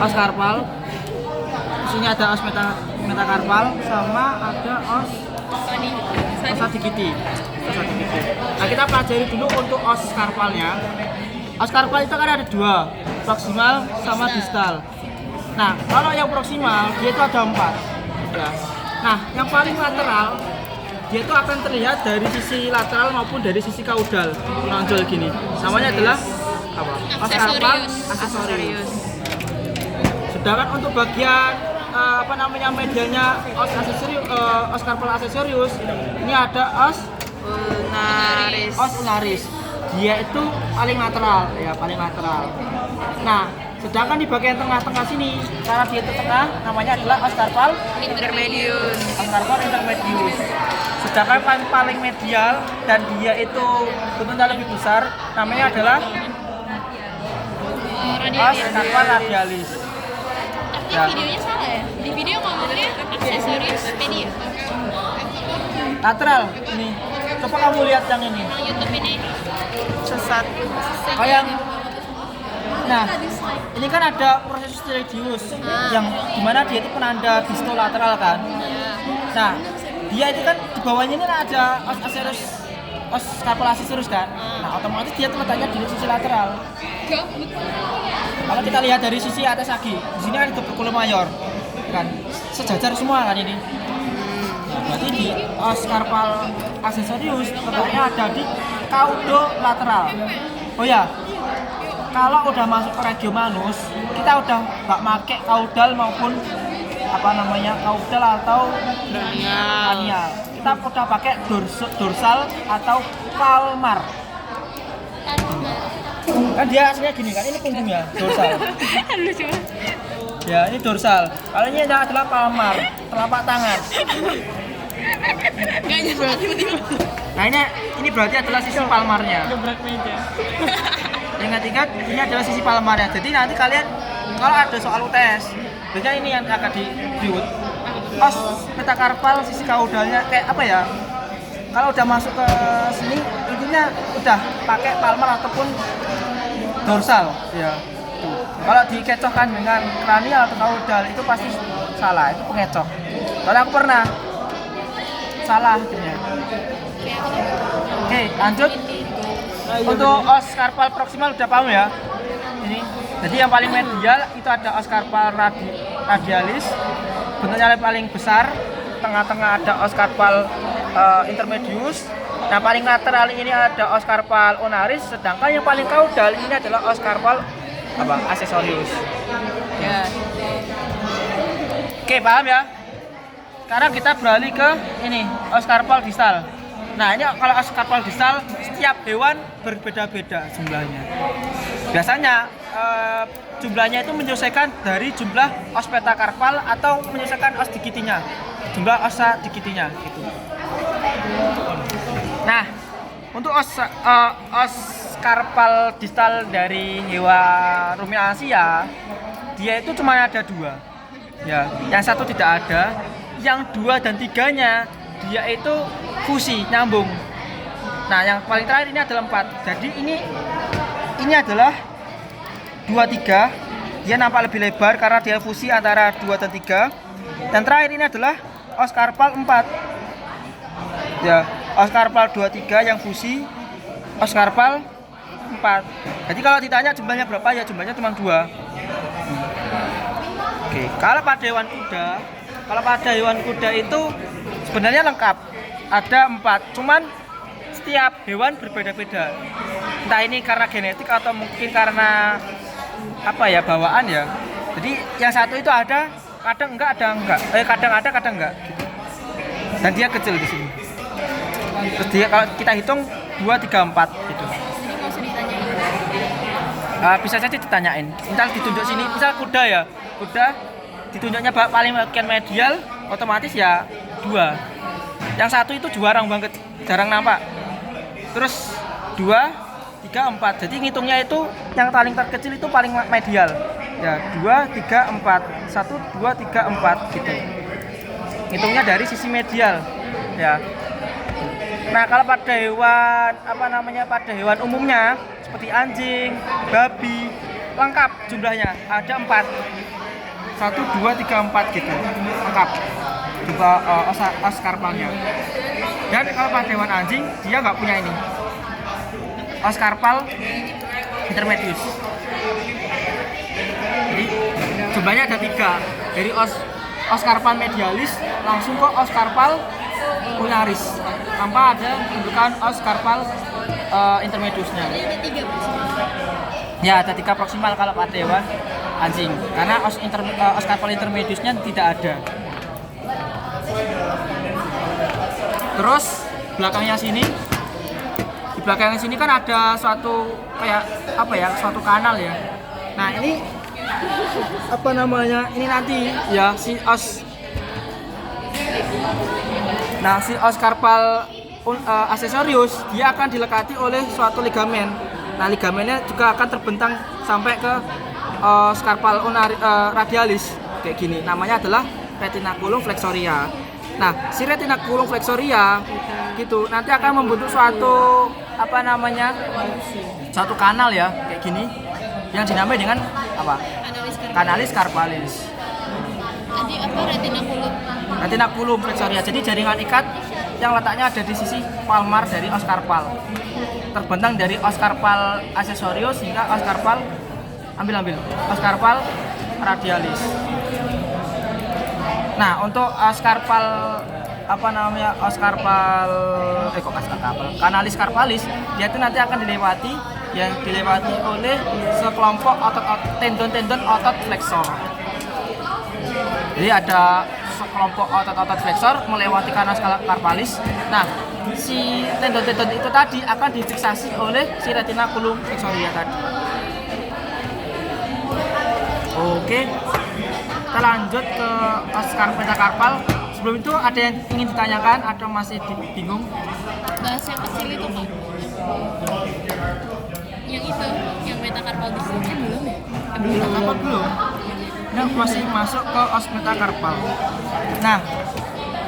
os karpal. Di sini ada os metakarpal sama ada os sadigiti. Nah, kita pelajari dulu untuk os karpalnya. Os karpal itu kan ada dua, proksimal sama distal. Nah, kalau yang proksimal dia itu ada 4. Ya. Nah, yang paling lateral dia itu akan terlihat dari sisi lateral maupun dari sisi kaudal, menonjol gini. Namanya adalah apa? Os karpal aksesorius. Sedangkan untuk bagian medialnya os karpal aksesorius, ini ada os ulnaris. Dia itu paling lateral, ya paling lateral. Nah, sedangkan di bagian tengah-tengah sini, karena dia itu tengah, namanya adalah os karpal intermedius. Sedangkan paling medial dan dia itu bentuknya lebih besar, namanya adalah os karpal radialis. Artinya videonya salah ya? Di video ngomongnya aksesorius media. Lateral ini. Coba kamu lihat yang ini. YouTube ini Sesat. Oh yang nah, ini kan ada proses radius yang dimana dia itu penanda distolateral kan. Nah, dia itu kan di bawahnya ini ada os karpal aksesorius kan. Nah, otomatis dia letaknya di sisi lateral. Kalau kita lihat dari sisi atas lagi, di sini ada tuberculum mayor, kan sejajar semua kan ini. Nah, berarti di os karpal aksesorius letaknya ada di caudolateral. Oh ya, kalau udah masuk ke regiomanus, kita udah nggak pakai caudal maupun caudal atau cranial. Kita udah pakai dorsal atau palmar. Kan dia aslinya gini kan, ini punggungnya dorsal. lucu. Ya, ini dorsal. Kalau ini adalah palmar, telapak tangan. Gak nyebut tiba-tiba. Nah, ini berarti adalah sisi palmarnya. Gebrak meja. Yang ketiga, ini adalah sisi palmarnya. Jadi nanti kalian kalau ada soal UTS, biasanya ini yang akan diut. Os metakarpal sisi kaudalnya kayak apa ya? Kalau udah masuk ke sini, intinya udah pakai palmar ataupun dorsal. Ya. Tuh. Kalau dikecohkan dengan kranial atau kaudal itu pasti salah, itu pengecoh. Kalau aku pernah salah akhirnya. Oke, lanjut. Untuk os karpal proksimal udah paham ya? Ini. Jadi yang paling medial itu ada os karpal radialis, bentuknya paling besar. Tengah-tengah ada os karpal intermedius. Nah, paling lateral ini ada os karpal ulnaris, sedangkan yang paling kaudal ini adalah os karpal aksesorius. Ya. Oke, paham ya? Sekarang kita beralih ke ini, os karpal distal. Nah, ini kalau os karpal distal, setiap hewan berbeda-beda jumlahnya. Biasanya jumlahnya itu menyesuaikan dari jumlah os metakarpal atau menyesuaikan os digitinya, jumlah os digitinya gitu. Nah, untuk os karpal distal dari hewan ruminansia, dia itu cuma ada 2. Ya, yang satu tidak ada, yang 2 dan 3-nya dia itu fusi, nyambung. Nah, yang paling terakhir ini adalah 4. Jadi ini adalah 2, 3. Dia nampak lebih lebar karena dia fusi antara 2 dan 3. Dan terakhir ini adalah os karpal 4. Ya, os karpal 2, 3 yang fusi, os karpal 4. Jadi kalau ditanya jumlahnya berapa, ya jumlahnya cuma 2. Oke, kalau pada hewan kuda itu sebenarnya lengkap. Ada 4, cuman setiap hewan berbeda-beda. Entah ini karena genetik atau mungkin karena bawaan ya. Jadi yang satu itu ada, kadang enggak, kadang ada, kadang enggak gitu. Dan dia kecil di sini. Terus dia kalau kita hitung 2, 3, 4 gitu. Jadi nggak usah ditanyain. Bisa saja ditanyain. Misal ditunjuk sini, misal kuda ya. Kuda ditunjuknya paling bagian medial, otomatis ya 2. Yang satu itu jarang banget, jarang nampak. Terus 2, 3, 4. Jadi ngitungnya itu yang paling terkecil itu paling medial. Ya, 2, 3, 4. 1, 2, 3, 4 gitu. Ngitungnya dari sisi medial. Ya. Nah, kalau pada hewan pada hewan umumnya seperti anjing, babi, lengkap jumlahnya ada 4. 1, 2, 3, 4 gitu, lengkap di os karpalnya. Dan kalau padewan anjing dia nggak punya ini, os karpal intermedius. Jadi jumlahnya ada 3, dari os karpal medialis langsung ke os karpal ulnaris tanpa ada bentukan os karpal intermediusnya. Jadi ada 3 maksudnya. Ya, ada 3 proksimal kalau padewan anjing, karena os karpal intermediusnya tidak ada. Terus belakangnya sini, di belakangnya sini kan ada suatu kayak apa ya, suatu kanal ya. Nah ini apa namanya? Ini nanti ya si os. Nah si os karpal aksesorius dia akan dilekati oleh suatu ligamen. Nah ligamennya juga akan terbentang sampai ke os karpal radialis kayak gini. Namanya adalah retinaculum flexoria. Nah, si retinaculum flexoria gitu nanti akan membentuk suatu apa namanya? Suatu kanal ya, kayak gini yang dinamai dengan apa? Canalis carpalis. Tadi apa retinaculum? Retinaculum flexoria. Jadi jaringan ikat yang letaknya ada di sisi palmar dari os karpal. Terbentang dari os karpal aksesorius hingga os karpal os karpal radialis. Nah, untuk os karpal apa namanya? Os karpal canalis carpalis dia itu nanti akan dilewati oleh sekelompok tendon-tendon otot flexor. Jadi ada sekelompok otot flexor melewati canalis carpalis. Nah, si tendon-tendon itu tadi akan difiksasi oleh si retinaculum flexoria tadi. Oke. Kita lanjut ke os metakarpal. Sebelum itu ada yang ingin ditanyakan atau masih bingung? Bahas yang kecil itu Pak. Yang itu, yang metakarpal di sini belum ya? Apa belum? Nah, masih masuk ke os metakarpal. Nah,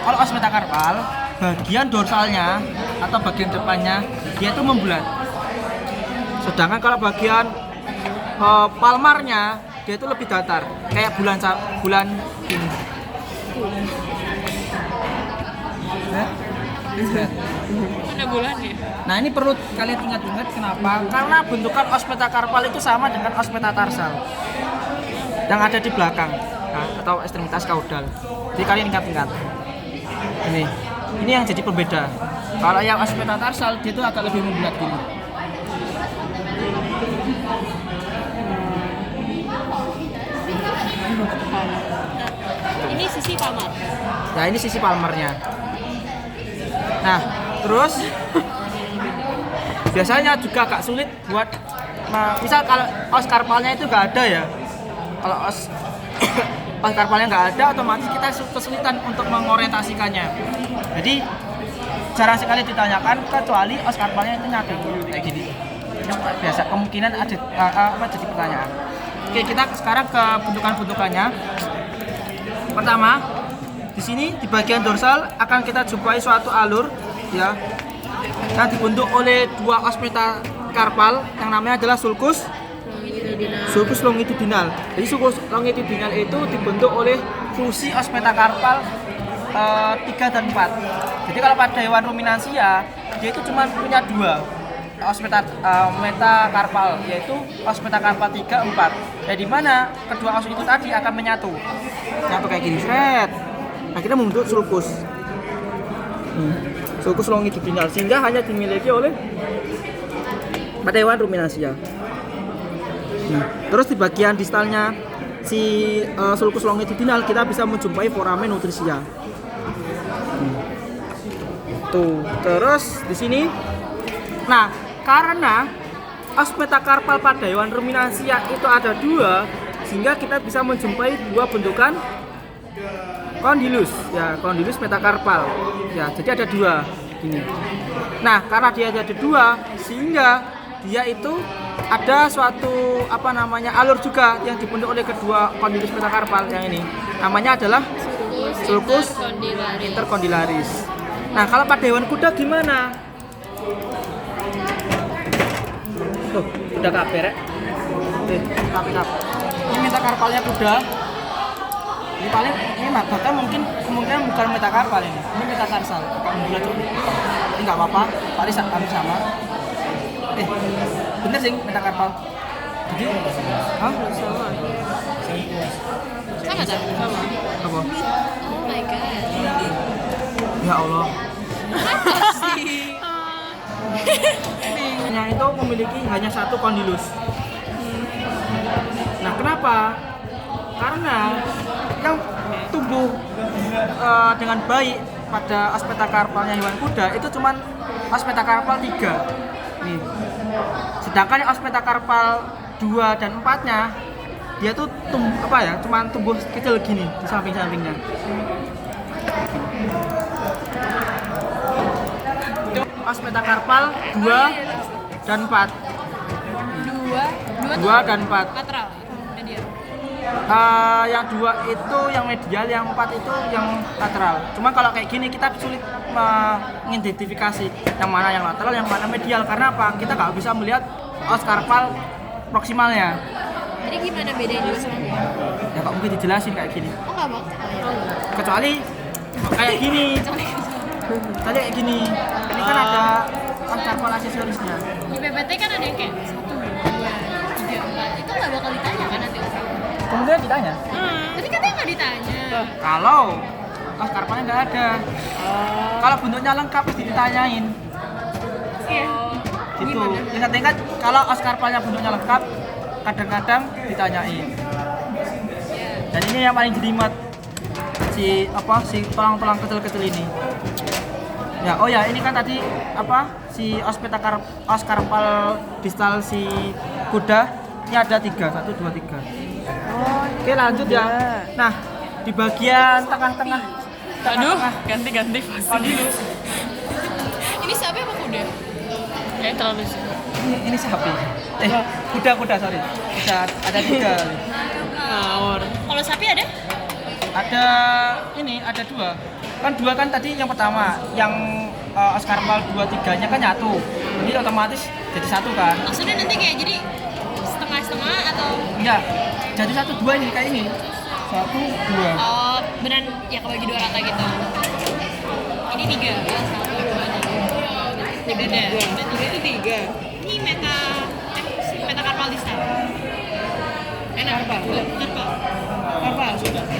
kalau os metakarpal, bagian dorsalnya atau bagian depannya dia itu membulat. Sedangkan kalau bagian palmarnya dia itu lebih datar, kayak bulan ini. Ada bulan ya? Nah ini perlu kalian ingat-ingat kenapa? Karena bentukan os metakarpal itu sama dengan os metatarsal yang ada di belakang, nah, atau ekstremitas kaudal. Jadi kalian ingat-ingat. Ini yang jadi pembeda. Kalau yang os metatarsal dia itu agak lebih membulat gini. Ini sisi palmar. Nah ini sisi palmarnya. Nah terus biasanya juga agak sulit buat misal kalau os karpalnya itu nggak ada ya. Kalau os karpalnya nggak ada, otomatis kita kesulitan untuk mengorientasikannya. Jadi jarang sekali ditanyakan kecuali os karpalnya itu nyatu kayak gini. Itu biasa kemungkinan ada jadi pertanyaan. Oke, kita sekarang ke bentukan-bentukannya. Pertama, di sini di bagian dorsal akan kita jumpai suatu alur ya yang dibentuk oleh 2 os metakarpal yang namanya adalah sulcus longitudinal. Jadi sulcus longitudinal itu dibentuk oleh fungsi os metakarpal 3 dan 4. Jadi kalau pada hewan ruminansia dia itu cuma punya 2 os metakarpal, yaitu os metakarpal 3, 4. Jadi mana kedua os itu tadi akan menyatu kayak gini, shred. Akhirnya membentuk sulcus. Sulcus longitudinal sehingga hanya dimiliki oleh pada hewan ruminansia. Terus di bagian distalnya si sulcus longitudinal kita bisa menjumpai foramen nutrisia. Tuh, terus di sini. Nah, karena os metakarpal pada hewan ruminansia itu ada 2, sehingga kita bisa menjumpai 2 bentukan condylus, ya condylus metakarpal. Ya, jadi ada 2 ini. Nah, karena dia ada 2, sehingga dia itu ada suatu alur juga yang dibentuk oleh kedua condylus metakarpal yang ini. Namanya adalah sulcus intercondylaris. Nah, kalau pada hewan kuda gimana? Tuh, udah kabar ya? Ini metakarpalnya kuda. Ini paling ini bahkan mungkin kemungkinan bukan metakarpal ini metatarsal. Bulat ini nggak apa-apa, paling hampir sama. Bener sih metakarpal. Jadi, hah? Sama tak? Sama. Apa? Oh my god. Ya Allah. Apa sih? Yang itu memiliki hanya satu kondilus. Nah, kenapa? Karena yang tumbuh dengan baik pada os metakarpalnya hewan kuda itu cuman os metakarpal 3. Nih. Sedangkan os metakarpal 2 dan 4-nya dia tuh cuman tumbuh kecil gini di samping-sampingnya. Os metakarpal 2 dan 4. 2 dan 4. Lateral. Medial. Yang 2 itu yang medial, yang 4 itu yang lateral. Cuma kalau kayak gini kita sulit mengidentifikasi yang mana yang lateral, yang mana medial. Karena apa? Kita nggak bisa melihat os karpal proksimalnya. Jadi gimana bedain dulu sama dia? Ya nggak mungkin dijelasin kayak gini. Oh nggak mau? Kecuali kayak gini. Tadi kayak gini. Ini kan ada os karpal aksesorisnya. Di PPT kan ada yang kayak 1, 2, 3, 4. Itu nggak bakal ditanya kan nanti? Kemudian ditanya. Tapi katanya nggak ditanya. Kalau os karpalnya nggak ada. Kalau bentuknya lengkap pasti ditanyain. Iya. Gitu. Ingat-ingat kalau os karpalnya bentuknya lengkap kadang-kadang ditanyain. Dan ini yang paling jelimet si tulang-tulang kecil-kecil ini. Ya, oh ya, ini kan tadi si os karpal distal si kuda ini ada 3, 1, 2, 3. Oke, lanjut ya. Nah, di bagian tengah-tengah. Aduh, ganti-ganti Kondilus. Ini sapi apa kuda? Kayak terlalu sih. Ini sapi. Kuda, sorry. Kuda ada 3. Ngawur. Kalau sapi ada? Ada 2. Kan 2 kan tadi yang pertama, yang os karpal 2, 3-nya kan nyatu. Jadi otomatis jadi 1 kan. Maksudnya nanti kayak jadi setengah-setengah atau? Enggak. Jadi 1, 2 ini kayak ini. 1, 2. Oh, beneran ya kebagi 2 rata gitu. Ini 3. 1, 2, 3. Beda. Dan 3 itu 3. Ini metakarpal distal. Enak. Karpal.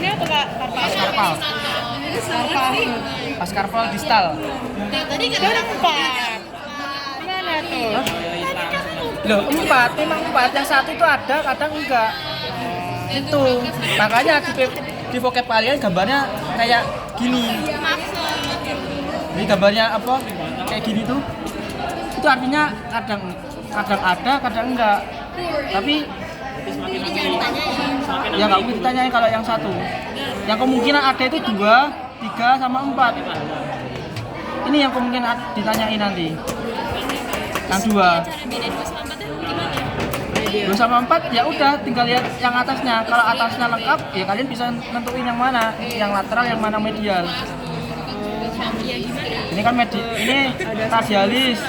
Ini apa Kak? Karpal. Os karpal. Os karpal distal. Nah, tadi kan ada 4. Mana tuh? Loh, 4. Memang 4. Yang 1 itu ada, kadang enggak. Itu. Makanya di vocab kalian gambarnya kayak gini. Ini gambarnya apa? Kayak gini tuh. Itu artinya kadang ada, kadang enggak. Tapi Jadi jangan ditanyain. ya nggak mungkin ditanyain kalau yang 1. Yang kemungkinan ada itu 2, 3, sama 4. Ini yang kemungkinan ditanyain nanti. Yang 2. Cara bedain 2 sama 4 itu gimana? 2 sama 4 ya udah tinggal lihat yang atasnya. Kalau atasnya lengkap ya kalian bisa nentuin yang mana, yang lateral, yang mana medial. Iya gimana? Ini kan ini radialis.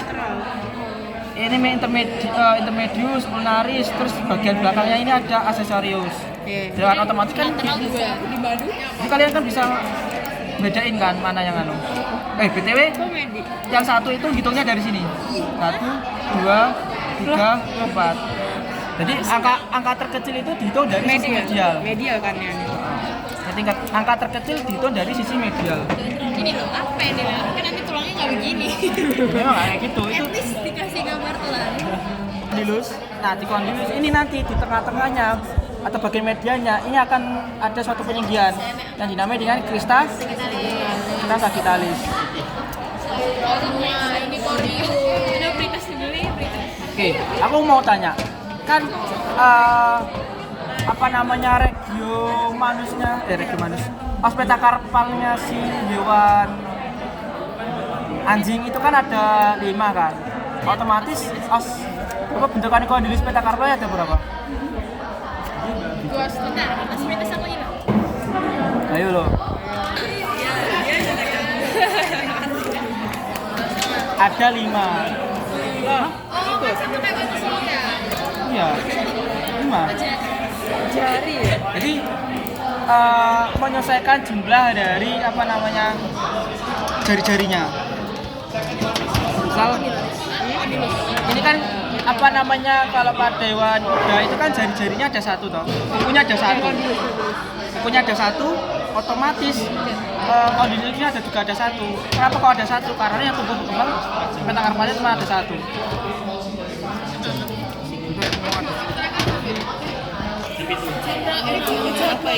Ini intermedius, ulnaris, terus bagian belakangnya ini ada accessorius. Dengan otomatis kan Lateral juga di badu. jadi kalian kan bisa bedain kan mana yang anu. BTW yang 1 itu hitungnya dari sini. 1, 2, 3, 4. Jadi angka terkecil itu dihitung dari sisi medial. Medial kan ya. Jadi angka terkecil dihitung dari sisi medial. Ini loh, apa yang dilarang? Kan nanti tulangnya nggak begini. Memang kayak gitu. Itu At least dikasih gambar tulang. kondilus. Nah, di kondilus ini nanti di tengah-tengahnya atau bagian medianya ini akan ada suatu peninggian yang dinamai dengan crista sagittalis. Oh sama ini podium. Ada Pritas dibeli, Pritas. Oke, aku mau tanya, kan apa namanya regio manusnya, os metakarpalnya si hewan anjing itu kan ada 5 kan, otomatis os bentukan kondilus metakarpalnya ada berapa? 2 sebentar, atas Pritas aku hilang. Ayo lo. Ada 5. Oh, kan sama kayak manusia. Iya. 5. Jari ya. Jadi menyesuaikan jumlah dari apa namanya jari-jarinya. Misal ini kan apa namanya kalau pada hewan kuda itu kan jari-jarinya ada satu toh, kukunya ada satu, otomatis kondisinya ada juga ada satu. Kenapa kok ada satu? Karena yang tumbuh berkembang metakarpalnya cuma ada satu. Apa